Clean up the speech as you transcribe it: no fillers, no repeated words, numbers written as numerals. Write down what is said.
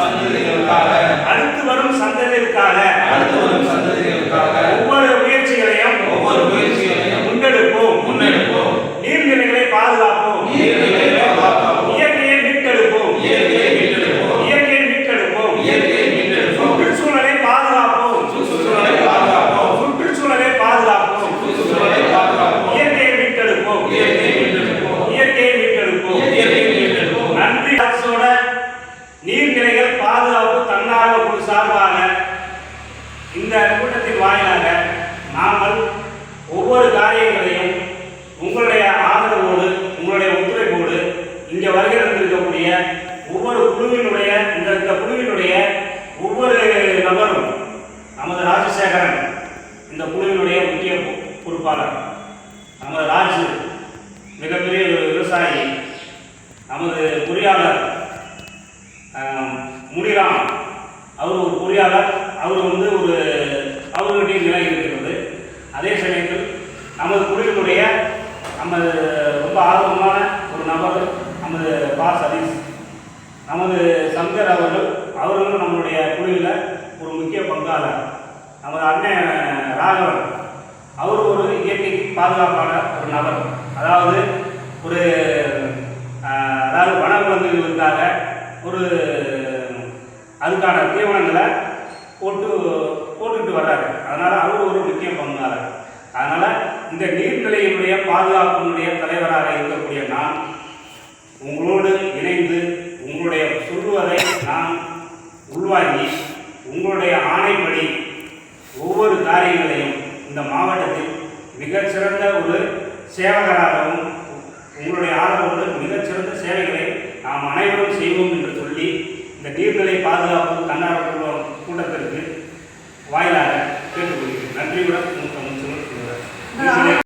சந்ததிகளுக்காக அடுத்து வரும் சந்ததிகளுக்காக ஒவ்வொரு முயற்சிகளையும் முன்னெடுப்போம். நீர்நிலைகளை பாதுகாப்போம். இயற்கையை மீட்டெடுப்போம். சுற்றுச்சூழலை பாதுகாப்போம். இயற்கையை மீட்டெடுப்போம். நன்றி. அரசோட நீர்நிலைகள் பாதுகாப்பு தன்னார்வ குழு சார்பாக இந்த கூட்டத்தின் வாயிலாக நாங்கள் ஒவ்வொரு காரியங்களையும் உங்களுடைய ஆதரவோடு, உங்களுடைய ஒத்துழைப்போடு இங்கே வருகை தந்திருக்கக்கூடிய ஒவ்வொரு குழுவினுடைய இந்த குழுவினுடைய ஒவ்வொரு நபரும், நமது ராஜசேகரன் இந்த குழுவினுடைய முக்கிய பொறுப்பாளர், நமது ராஜு மிகப்பெரிய விவசாயி, நமது பொறியாளர் முனிராம் அவர் ஒரு பொறியாளர், அவர் அவர்களுடைய நிலை இருக்கிறது. அதே சமயத்தில் நமது குழுவினுடைய நமது ரொம்ப ஆர்வமான ஒரு நபர் நமது சதீஷ், நமது சங்கர் அவர்களும் நம்மளுடைய குழுவில் ஒரு முக்கிய பங்காளர். நமது அண்ணன் ராகவன் அவர் ஒரு இயற்கை பாதுகாப்பான ஒரு நபர். அதாவது வனவிலங்குகளுக்காக அதுக்கான தீவனங்களை போட்டுக்கிட்டு வர்றாரு. அதனால் அவர் ஒரு முக்கிய பங்காளர். அதனால் இந்த நீர்நிலையினுடைய பாதுகாப்பினுடைய தலைவராக இருக்கக்கூடிய நான் உங்களோடு இணைந்து உங்களுடைய சொல்லுவதை நான் உள்வாங்கி உங்களுடைய ஆணைப்படி ஒவ்வொரு காரியங்களையும் இந்த மாவட்டத்தில் மிகச்சிறந்த ஒரு சேவகராகவும் உங்களுடைய ஆதரவோடு மிகச்சிறந்த சேவைகளை நாம் அனைவரும் செய்வோம் என்று சொல்லி இந்த நீர்நிலை பாதுகாப்பு தன்னார்வ கூட்டத்திற்கு வாயிலாக கேட்டுக்கொள்கிறேன். நன்றியுடன்